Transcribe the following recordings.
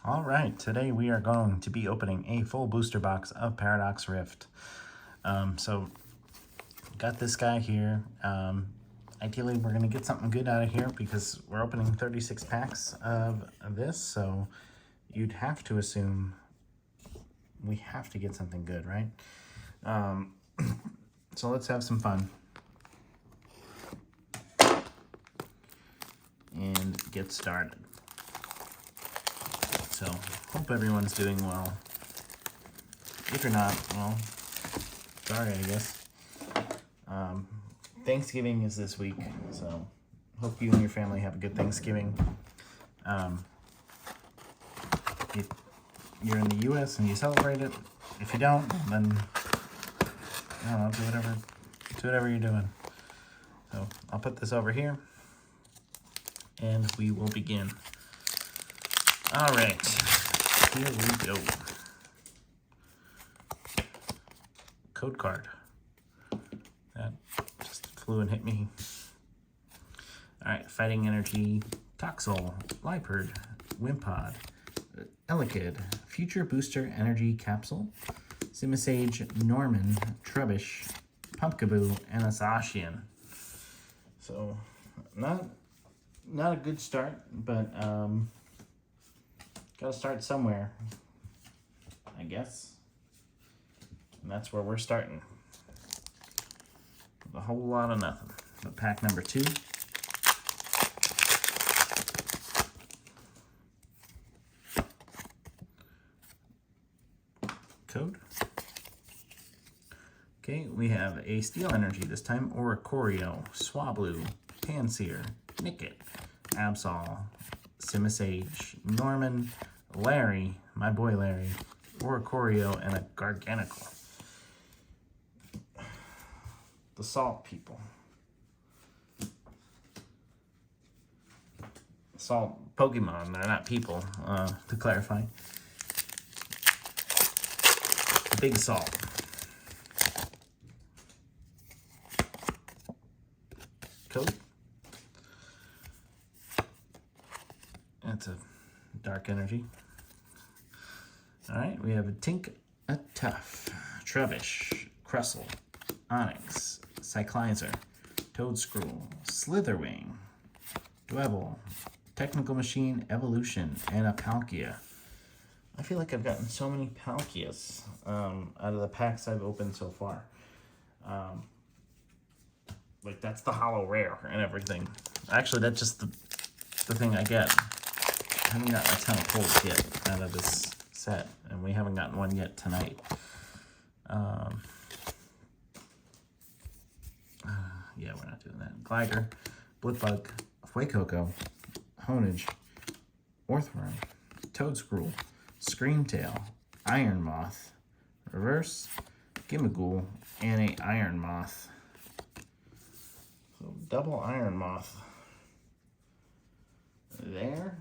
All right, today we are going to be opening a full booster box of Paradox Rift. So, got this guy here. Ideally, we're going to get something good out of here because we're opening 36 packs of this, so you'd have to assume we have to get something good, right? So let's have some fun and get started. So, hope everyone's doing well. If you're not, well, sorry, I guess. Thanksgiving is this week, so hope you and your family have a good Thanksgiving. If you're in the U.S. and you celebrate it, if you don't, then, I don't know, do whatever you're doing. So, I'll put this over here, and we will begin. All right, here we go. Code card. That just flew and hit me. All right, Fighting Energy, Toxel, Liepard, Wimpod, Elekid, Future Booster Energy Capsule, Simisage, Norman, Trubbish, Pumpkaboo, and a Zacian. So, not a good start, but gotta start somewhere, I guess. And that's where we're starting. With a whole lot of nothing. But pack number 2. Code. Okay, we have a Steel Energy this time. Oricorio, Swablu, Panseer, Nickit, Absol, Simisage, Norman, Larry, my boy Larry, Oricorio, and a Garganacl. The Salt people. Salt Pokemon, they're not people, to clarify. The Big Salt. Code. That's a Dark Energy. All right, we have a Tink, a Tough, Trubbish, Crustle, Onyx, Cyclizer, Toadscruel, Slitherwing, Dwebble, Technical Machine, Evolution, and a Palkia. I feel like I've gotten so many Palkias out of the packs I've opened so far. Like, that's the holo rare and everything. Actually, that's just the thing I get. I haven't gotten a ton of pulls yet out of this set, and we haven't gotten one yet tonight. Yeah, we're not doing that. Glider, Blipbug, Fuecoco, Honage, Orthworm, Toadscruel, Screamtail, Iron Moth, Reverse, Gimmighoul, and a Iron Moth. So double Iron Moth there.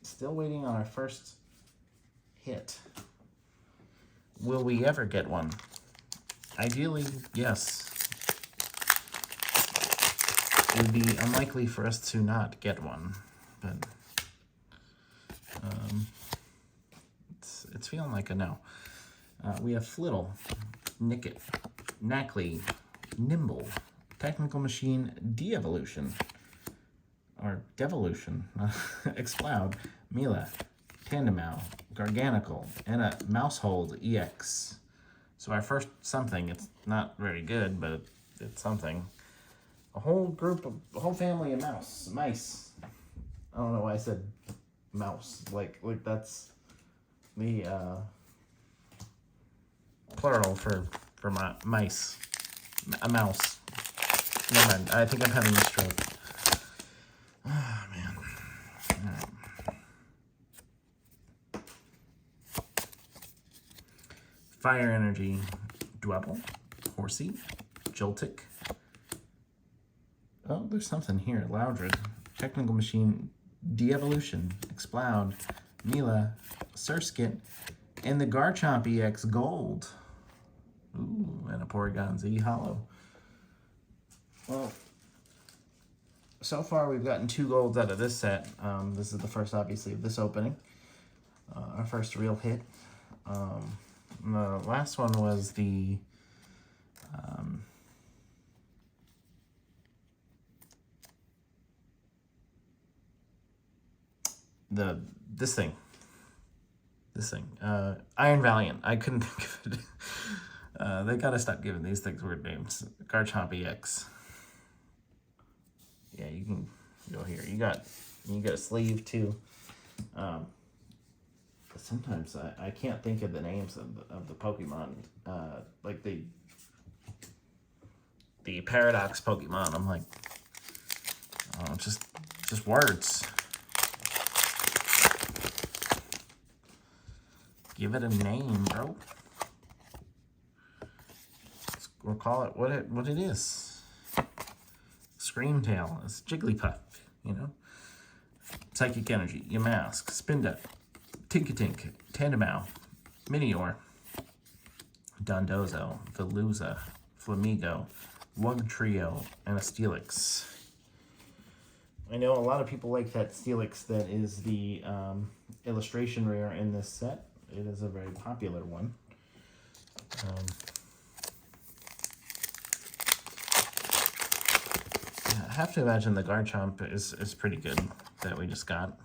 Still waiting on our first hit. Will we ever get one? Ideally, yes. It would be unlikely for us to not get one, but it's feeling like a no. We have Flittle, Nickit, Knackley, Nimble, Technical Machine, De-Evolution, or Devolution, Exploud, Mila, Tandemau, Garganacl, and a Mousehold EX. So our first something. It's not very good, but it's something. A whole family of mice. I don't know why I said mouse. Like that's the plural for mice. A mouse. Never mind. I think I'm having a stroke. Oh, man. All right. Fire Energy, Dwebble, Horsey, Joltik. Oh, there's something here. Loudred, Technical Machine, De-Evolution, Exploud, Mila, Surskit, and the Garchomp EX Gold. Ooh, and a Porygon Z Holo. Well, so far we've gotten 2 golds out of this set. This is the first, obviously, of this opening. Our first real hit. The last one was the this thing. Iron Valiant. I couldn't think of it. They gotta stop giving these things weird names. Garchomp EX. Yeah, you can go here. You got a sleeve too. But sometimes I can't think of the names of the Pokemon. Like the Paradox Pokemon. I'm like, oh, just words. Give it a name, bro. We'll call it what it is. Screamtail. It's Jigglypuff, you know. Psychic Energy, Yamask, Spinda, Tinkatink, Tandemau, Minior, Dondozo, Veluza, Flamigo, Wugtrio, and a Steelix. I know a lot of people like that Steelix that is the illustration rare in this set. It is a very popular one. I have to imagine the Garchomp is pretty good that we just got.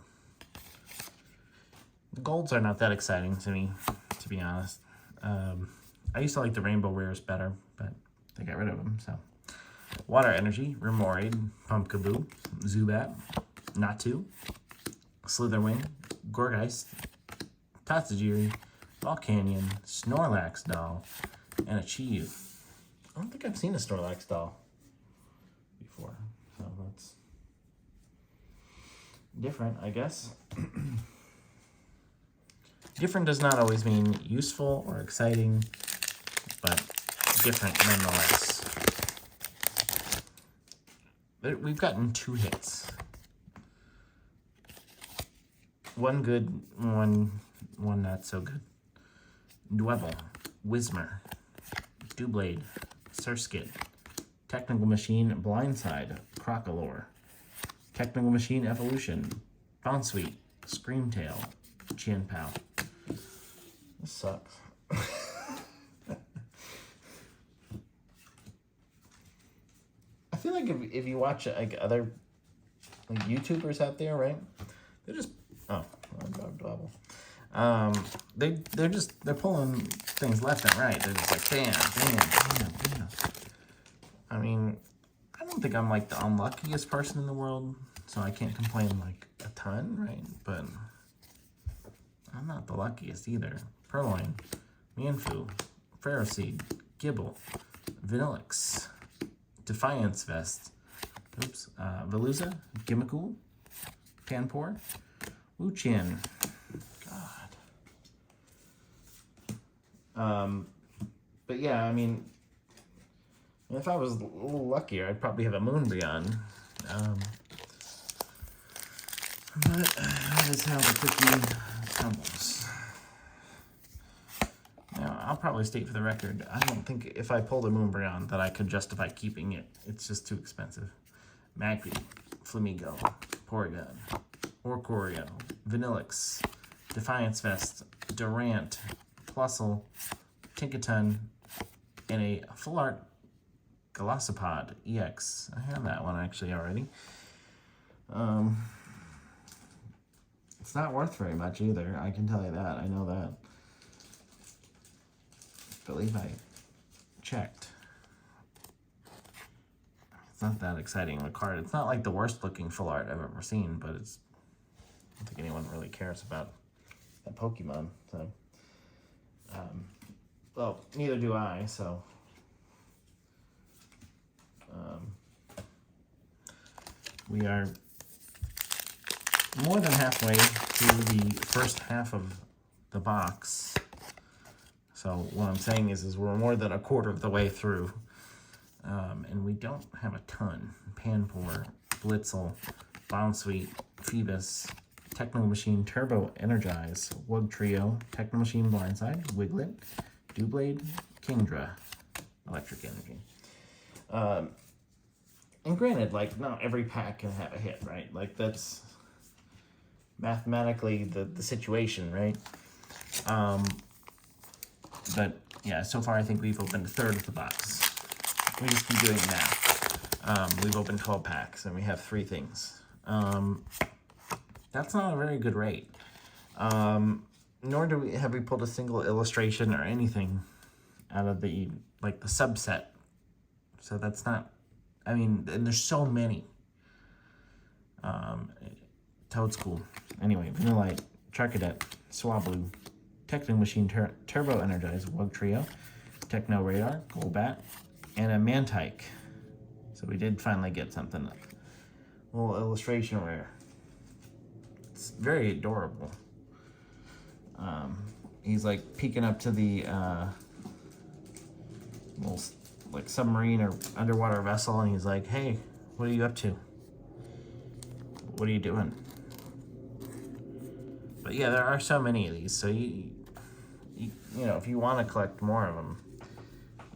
The golds are not that exciting to me, to be honest. I used to like the rainbow rares better, but they got rid of them, so. Water Energy, Remoraid, Pumpkaboo, Zubat, Natu, Slitherwing, Gourgeist, Tatsujiri, Volcanion, Snorlax doll, and Achieve. I don't think I've seen a Snorlax doll before, so that's different, I guess. Different does not always mean useful or exciting, but different nonetheless. But we've gotten 2 hits. One good, one not so good. Dwebble, Whismur, Doublade, Surskit, Technical Machine Blindside, Crocalore, Technical Machine Evolution, Bounsweet, Screamtail, Chien-Pao. This sucks. I feel like if you watch like other like YouTubers out there, right? They're just Dwebble. They're pulling things left and right. They're just like bam, bam, bam, bam. I mean, I don't think I'm like the unluckiest person in the world, so I can't complain like a ton, right? But I'm not the luckiest either. Purloin, Mienfoo, Ferroseed, Gibble, Vanillix, Defiance Vest, Veluza, Gimmicool, Panpour, Wuchien. God. But yeah, I mean, if I was a little luckier, I'd probably have a Moonbreon. But that is how the cookie crumbles. Now, I'll probably state for the record, I don't think if I pulled a Moonbreon that I could justify keeping it. It's just too expensive. Magby, Flamigo, Porygon, Orcorio, Vanillix, Defiance Vest, Durant, Plusle, Tinkaton, and a Full Art Golisopod EX. I have that one actually already. It's not worth very much either, I can tell you that. I know that. I believe I checked. It's not that exciting of a card. It's not like the worst looking Full Art I've ever seen, but it's, I don't think anyone really cares about that Pokemon, so. Well, neither do I, so. We are more than halfway through the first half of the box. So what I'm saying is we're more than a quarter of the way through. And we don't have a ton. Panpour, Blitzel, Bounsweet, Phoebus, Technical Machine Turbo Energize, Wugtrio, Technical Machine Blindside, Wiglet, Doublade, Kingdra, Electric Energy. And granted, like, not every pack can have a hit, right? Like, that's mathematically the situation, right? But yeah, so far I think we've opened a third of the box. We just keep doing math. We've opened 12 packs and we have 3 things. That's not a very good rate. Nor have we pulled a single illustration or anything out of the subset. So that's not, I mean, and there's so many. Toad School. Anyway, Vanillite, Charcadet, Swablu, Techno Machine Turbo Energized, Wug Trio, Techno Radar, Golbat, and a Mantike. So we did finally get something. A little illustration rare. It's very adorable. He's like peeking up to the little like submarine or underwater vessel, and he's like, "Hey, what are you up to? What are you doing?" But yeah, there are so many of these, so you know, if you want to collect more of them,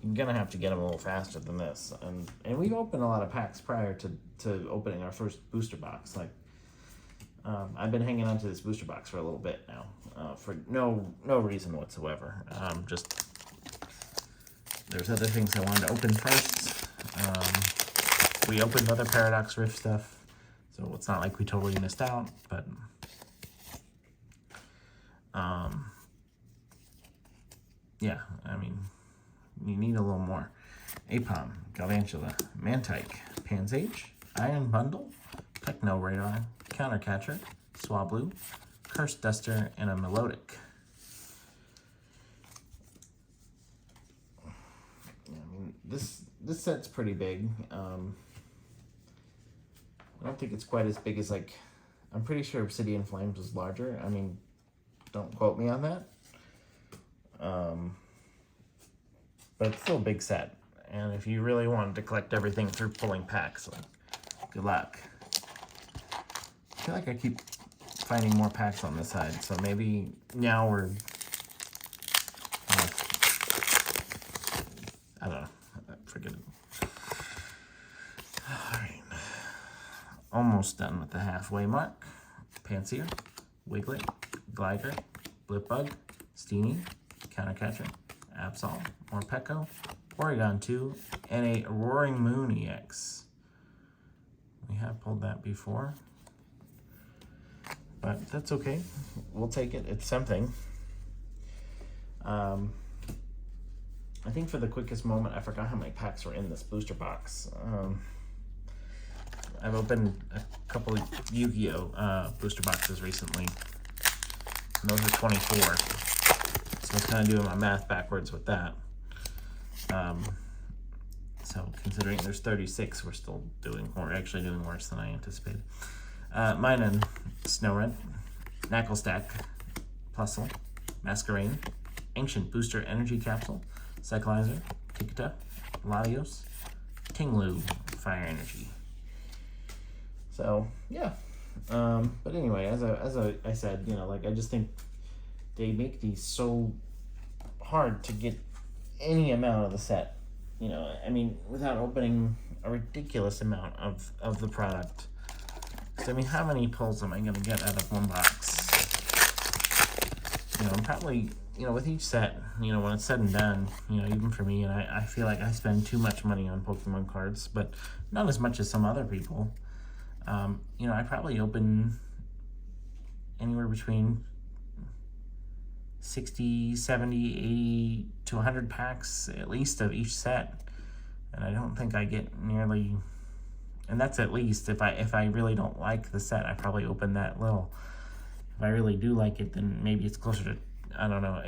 you're gonna have to get them a little faster than this. And we've opened a lot of packs prior to opening our first booster box. Like, I've been hanging on to this booster box for a little bit now, for no reason whatsoever. Just there's other things I wanted to open first. We opened other Paradox Rift stuff, so it's not like we totally missed out, but yeah, I mean, you need a little more. Apom, Galvantula, Mantike, Pansage, Iron Bundle, Techno Radar, Countercatcher, Swablu, Curse Duster, and a Melodic. Yeah, I mean, this set's pretty big. I don't think it's quite as big as, like, I'm pretty sure Obsidian Flames was larger. I mean, don't quote me on that. But it's still a big set. And if you really wanted to collect everything through pulling packs, like, good luck. I feel like I keep finding more packs on this side, so maybe now we're, I don't know, forget it. Alright, almost done with the halfway mark. Pansear, Wiglet, Glider, Blipbug, Steenie, Countercatcher, Absol, Morpeko, Porygon 2, and a Roaring Moon EX. We have pulled that before, but that's okay. We'll take it. It's something. I think for the quickest moment, I forgot how many packs were in this booster box. I've opened a couple of Yu-Gi-Oh! Booster boxes recently. And those are 24. So I was kind of doing my math backwards with that. So considering there's 36, we're actually doing worse than I anticipated. Minun, Snorunt, Knacklestack, Plusle, Masquerain, Ancient Booster Energy Capsule, Cyclizer, Tikita, Latios, Tinglu, Fire Energy. So yeah, but anyway, as I said, you know, like, I just think they make these so hard to get any amount of the set. You know, I mean, without opening a ridiculous amount of the product. So I mean, how many pulls am I going to get out of one box? You know, I'm probably, you know, with each set, you know, when it's said and done, you know, even for me, and I feel like I spend too much money on Pokemon cards, but not as much as some other people. You know, I probably open anywhere between 60, 70, 80 to 100 packs at least of each set. And I don't think I get nearly, and that's at least if I really don't like the set, I probably open that little. If I really do like it, then maybe it's closer to, I don't know.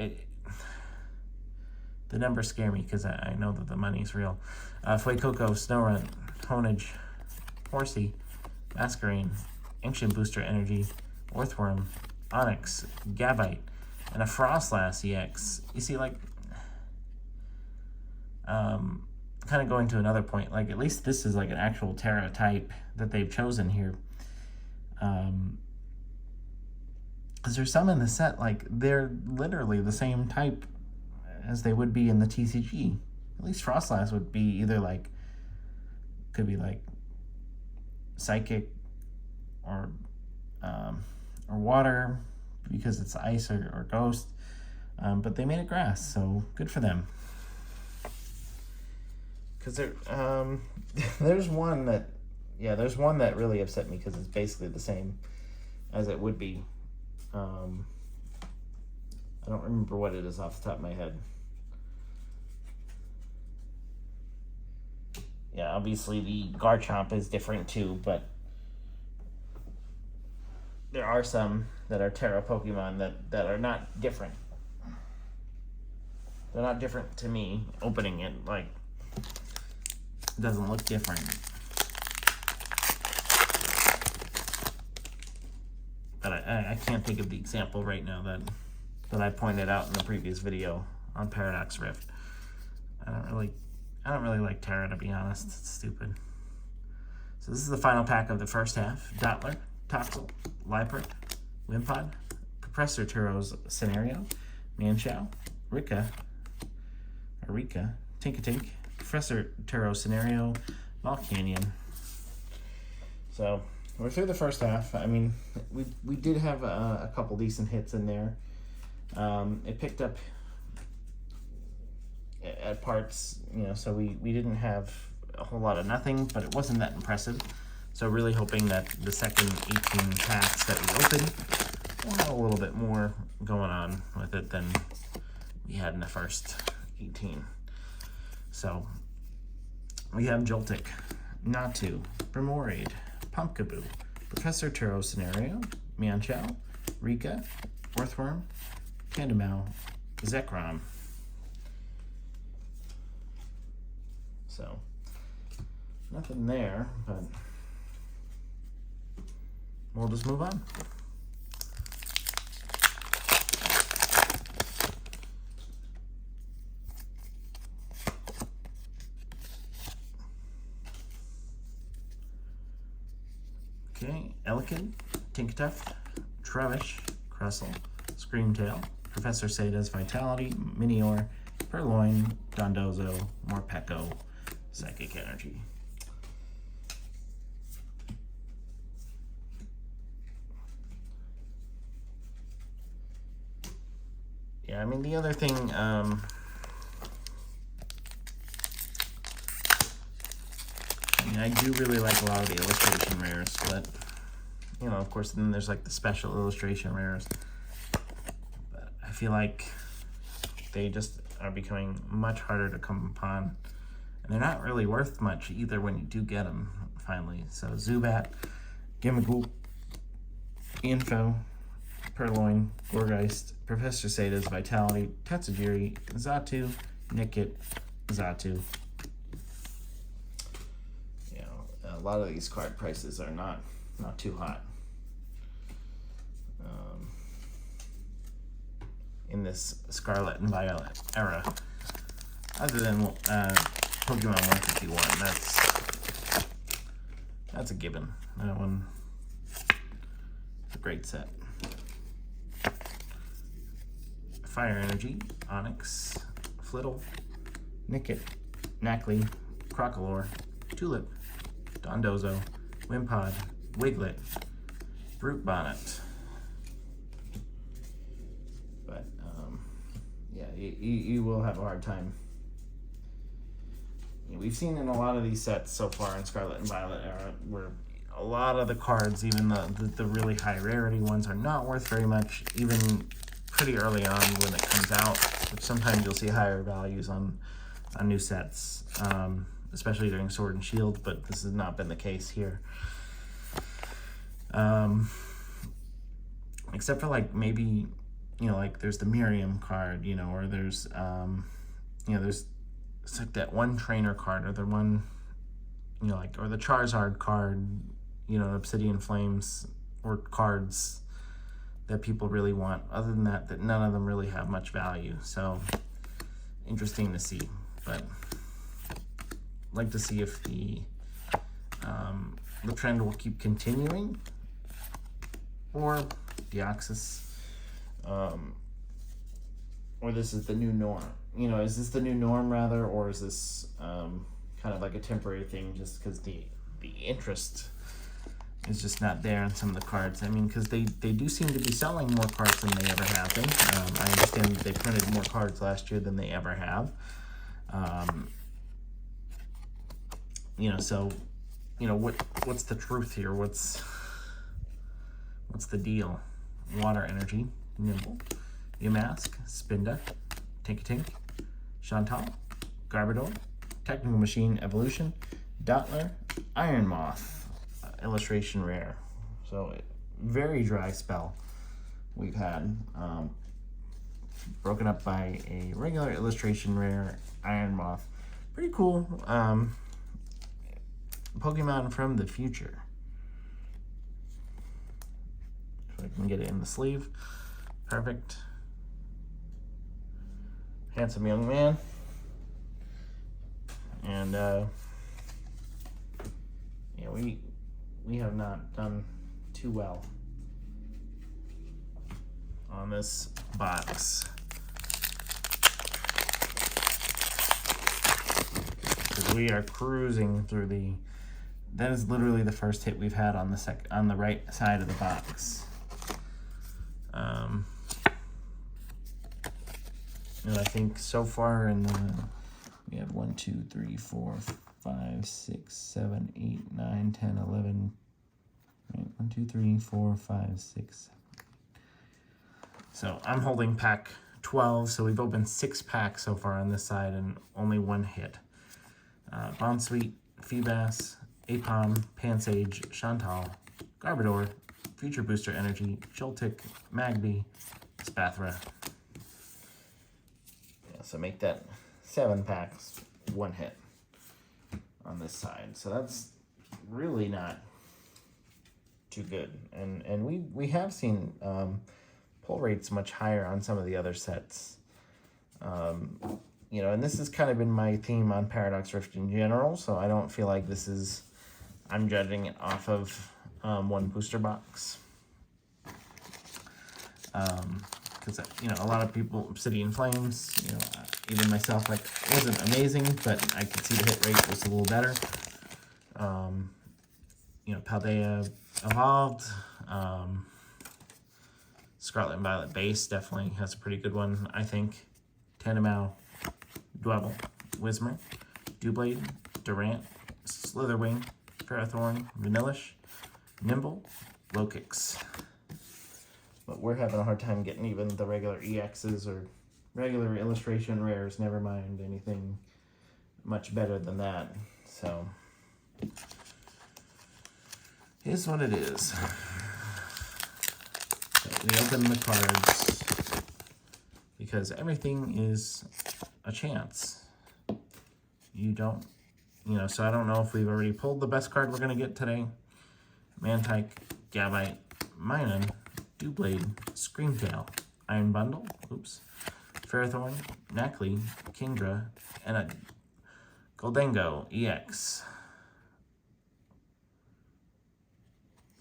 The numbers scare me because I know that the money's real. Fuecoco, Snorunt, Honage, Horsey, Masquerain, Ancient Booster Energy, Earthworm, Onyx, Gabite, and a Frostlass EX. You see, like, kind of going to another point, like, at least this is like an actual Terra type that they've chosen here. Because there's some in the set, like, they're literally the same type as they would be in the TCG. At least Frostlass would be either, like, could be like psychic or water because it's ice or ghost. But they made it grass, so good for them. Because there's one that really upset me because it's basically the same as it would be. I don't remember what it is off the top of my head. Yeah, obviously the Garchomp is different too, but there are some that are Terra Pokemon that are not different. They're not different to me. Opening it, like, it doesn't look different. But I can't think of the example right now that I pointed out in the previous video on Paradox Rift. I don't really like Terra, to be honest. It's stupid. So this is the final pack of the first half. Dottler, Toxel, Liepard, Wimpod, Professor Turo's Scenario, Manchow, Rika, Tinkatink, Professor Turo's Scenario, Volcanion. So we're through the first half. I mean, we did have a couple decent hits in there. It picked up at parts, so we didn't have a whole lot of nothing, but it wasn't that impressive. So really hoping that the second 18 packs that we opened will have a little bit more going on with it than we had in the first 18. So we have Joltik, Natu, Brimorade, Pumpkaboo, Professor Turo's Scenario, Manchow, Rika, Earthworm, Tandemau, Zekrom. So nothing there, but we'll just move on. Okay, Elekid, Tinktuff, Trubbish, Crustle, Screamtail, Professor Sada's Vitality, Minior, Purloin, Dondozo, Morpeko, Psychic Energy. Yeah, I mean, the other thing, I do really like a lot of the illustration rares, but, of course, then there's like the special illustration rares. But I feel like they just are becoming much harder to come upon. And they're not really worth much either when you do get them, finally. So Zubat, Gimmighoul, Info, Purloin, Gourgeist, Professor Sada's Vitality, Tatsujiri, Xatu, Nickit, Xatu. A lot of these card prices are not too hot. In this Scarlet and Violet era. Other than Pokemon 151, that's a given. That one, it's a great set. Fire Energy, Onix, Flittle, Nickit, Nacli, Crocolore, Tulip, Dondozo, Wimpod, Wiglet, Brute Bonnet. But, yeah, you will have a hard time. We've seen in a lot of these sets so far in Scarlet and Violet era where a lot of the cards, even the really high rarity ones, are not worth very much, even pretty early on when it comes out, which sometimes you'll see higher values on new sets, especially during Sword and Shield, but this has not been the case here. Except for like maybe, like there's the Miriam card, or there's, there's it's like that one trainer card, or the one, or the Charizard card, Obsidian Flames, or cards that people really want. Other than that none of them really have much value. So interesting to see, but I'd like to see if the trend will keep continuing, or Deoxys, or this is the new norm. Is this the new norm rather, or is this kind of like a temporary thing just because the interest is just not there on some of the cards. I mean, because they do seem to be selling more cards than they ever have been. I understand that they printed more cards last year than they ever have. You know, so, you know, what's the truth here? What's the deal? Water Energy, Nimble, Yamask, Spinda, Tinkatink, Chantal, Garbodor, Technical Machine Evolution, Dottler, Iron Moth, illustration rare. So very dry spell we've had, broken up by a regular illustration rare, Iron Moth. Pretty cool. Pokemon from the future. So I can get it in the sleeve. Perfect. Handsome young man. And yeah, we have not done too well on this box. Because we are cruising through the. That is literally the first hit we've had on the right side of the box. And I think so far we have 1, 2, 3, 4, 5, 6, 7, 8, 9, 10, 11. Right, 1, 2, 3, 4, 5, 6. 7. So I'm holding pack 12. So we've opened 6 packs so far on this side and only 1 hit. Bounsweet, Feebas, Apom, Pansage, Chantal, Garbodor, Future Booster Energy, Joltik, Magby, Spathra. Yeah, so make that 7 packs, 1 hit on this side. So that's really not too good. And we have seen pull rates much higher on some of the other sets. You know, and this has kind of been my theme on Paradox Rift in general, so I don't feel like this is, I'm judging it off of one booster box. Because, you know, a lot of people, Obsidian Flames, you know, even myself, like, wasn't amazing, but I could see the hit rate was a little better. You know, Paldea Evolved. Scarlet and Violet Base definitely has a pretty good one, I think. Tandemau, Dwebble, Whismur, Doublade, Durant, Slitherwing, Ferrothorn, Vanillish, Nimble, Lokix. But we're having a hard time getting even the regular EXs or regular illustration rares, never mind anything much better than that. So, here's what it is. So we open the cards because everything is a chance. You don't, you know, so I don't know if we've already pulled the best card we're going to get today. Mantike, Gabite, Minun, Doublade, Screamtail, Iron Bundle, Ferrothorn, Nacli, Kingdra, and a Goldengo EX.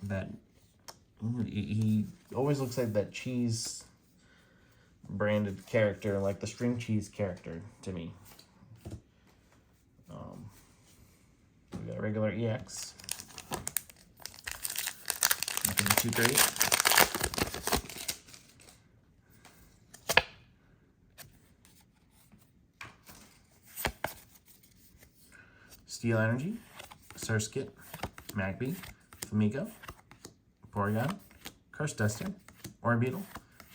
That, he always looks like that cheese branded character, like the string cheese character to me. We got a regular EX. Nothing too great. Steel Energy, Surskit, Magby, Flamigo, Porygon, Curse Duster, Orbeetle,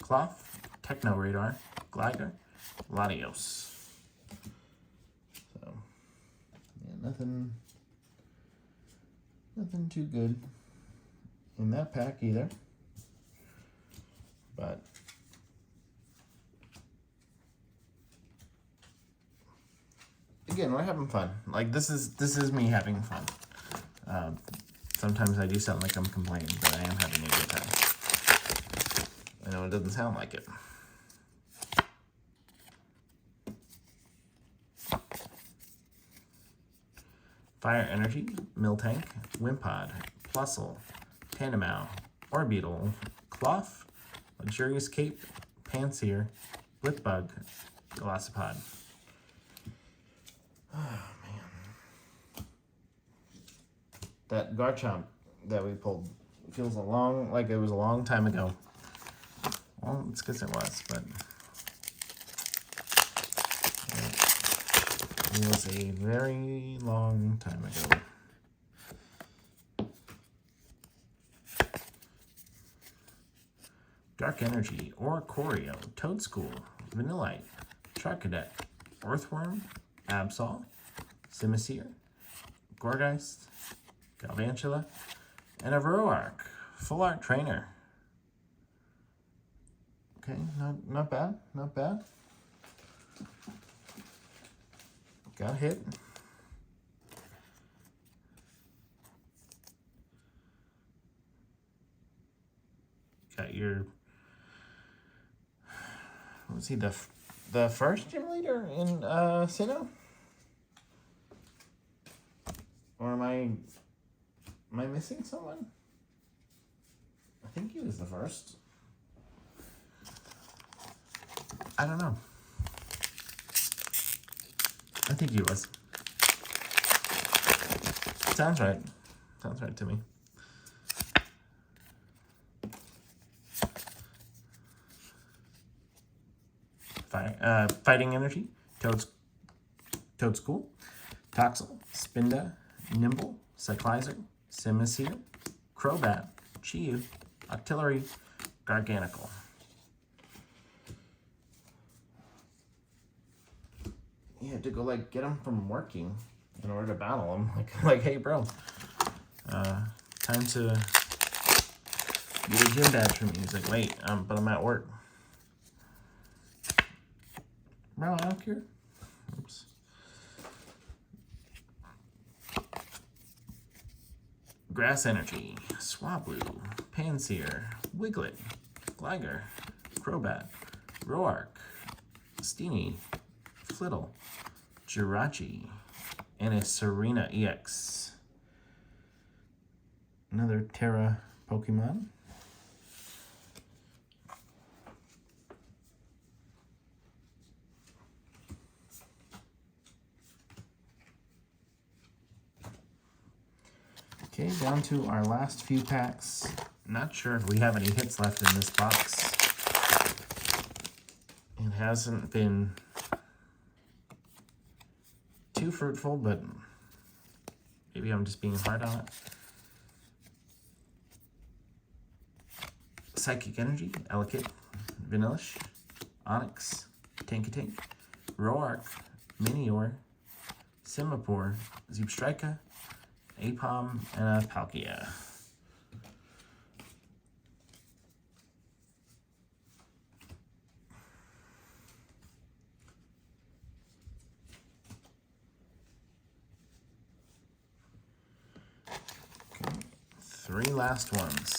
Cloth, Techno Radar, Glider, Latios. So, yeah, nothing too good in that pack either. But again, we're having fun. Like this is me having fun. Sometimes I do sound like I'm complaining, but I am having a good time. I know it doesn't sound like it. Fire Energy, Miltank, Wimpod, Plusle, Tandemau, Orbeetle, Cloth, Luxurious Cape, Pansear, Blipbug, Golisopod. Oh, man. That Garchomp that we pulled. It feels like it was a long time ago. Well, it's because it was, but it was a very long time ago. Dark Energy, Oricorio, Toadschool, Vanillite, Charcadet, Earthworm, Absol, Simisear, Gorgeist, Galvantula, and a Roark, Full Art Trainer. Okay, not bad, not bad. Got a hit. Got your, was he the first gym leader in Sinnoh? Or am I missing someone? I think he was the first. I don't know. I think he was. Sounds right. Sounds right to me. Fighting Energy, Toadschool, Toxel, Spinda, Nimble, Cyclizer, Simisear, Crobat, Chiyu, Octillery, Garganical. You had to go get him from working in order to battle him. Like hey bro, time to get a gym badge from me. He's like, wait, but I'm at work. Bro, I don't care. Oops. Grass Energy, Swablu, Pansear, Wiglet, Gligar, Crobat, Roark, Steenie, Flittle, Jirachi, and a Serena EX. Another Terra Pokemon. Okay, down to our last few packs. Not sure if we have any hits left in this box. It hasn't been too fruitful, but maybe I'm just being hard on it. Psychic Energy, Elekid, Vanillish, Onix, Tankatank, Roark, Minior, Simipour, Zubstrika, Apom, and a Palkia. Okay, 3 last ones.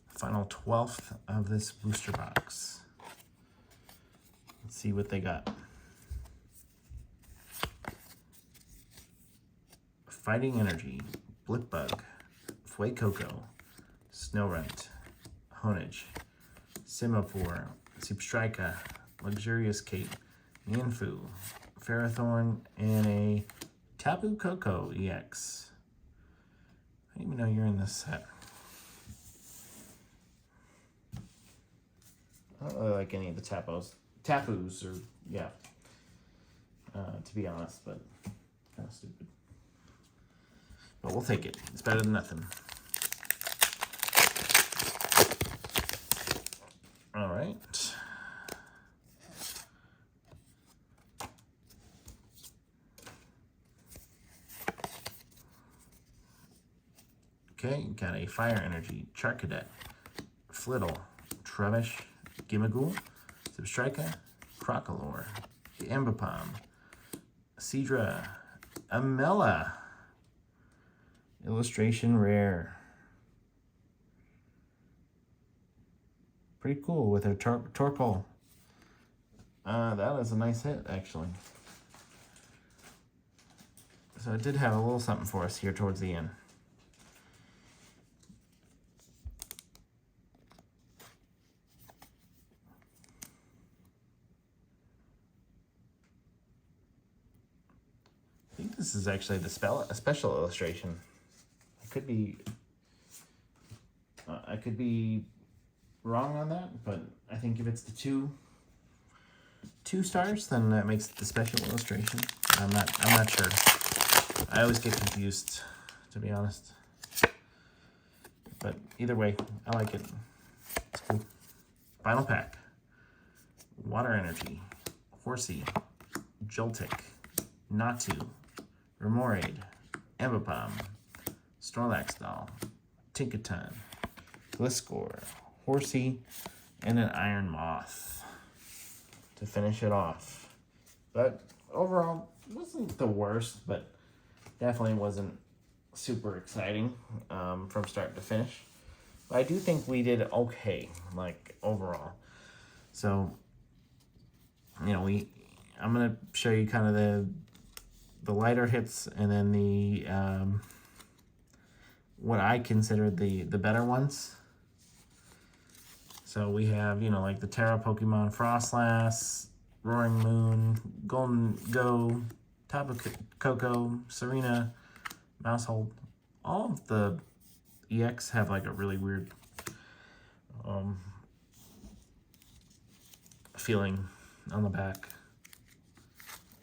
Final 12th of this booster box. Let's see what they got. Fighting Energy, Blipbug, Fuecoco, Snowrunt, Honedge, Simipour, Zubstrika, Luxurious Cape, Mienfoo, Ferrothorn, and a Tapu Koko EX. I didn't even know you're in this set. I don't really like any of the Tapus, or, yeah, to be honest, but kind of stupid. But we'll take it. It's better than nothing. All right. Okay, got a Fire Energy, Charcadet, Flittle, Trubbish, Gimmighoul, Zubstrika, Crocolore, Ambipom, Seadra, Amela. Illustration rare. Pretty cool with her Torkoal. That is a nice hit, actually. So it did have a little something for us here towards the end. I think this is actually a special illustration. I could be wrong on that, but I think if it's the two stars, then that makes it the special illustration. I'm not sure. I always get confused, to be honest. But either way, I like it. It's cool. Final pack. Water Energy, Horsey, Joltik, Natu, Remoraid, Ambipom, Snorlax Doll, Tinkaton, Gliscor, Horsey, and an Iron Moth to finish it off. But overall, it wasn't the worst, but definitely wasn't super exciting from start to finish. But I do think we did okay, like, overall. So, you know, I'm gonna show you kind of the lighter hits, and then the what I consider the better ones. So we have, you know, like the Terra Pokemon Frostlass, Roaring Moon, Golden Go, Tapu Koko, Serena, Mousehold. All of the EX have like a really weird feeling on the back,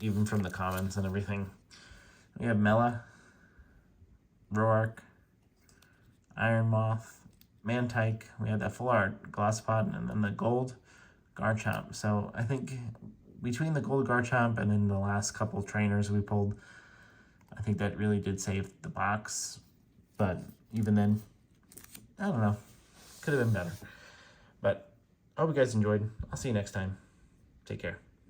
even from the comments and everything. We have Mela, Roark, Iron Moth, Mantike. We had that full art Glossopod, and then the gold Garchomp. So I think between the gold Garchomp and then the last couple trainers we pulled, I think that really did save the box. But even then, I don't know. Could have been better. But I hope you guys enjoyed. I'll see you next time. Take care.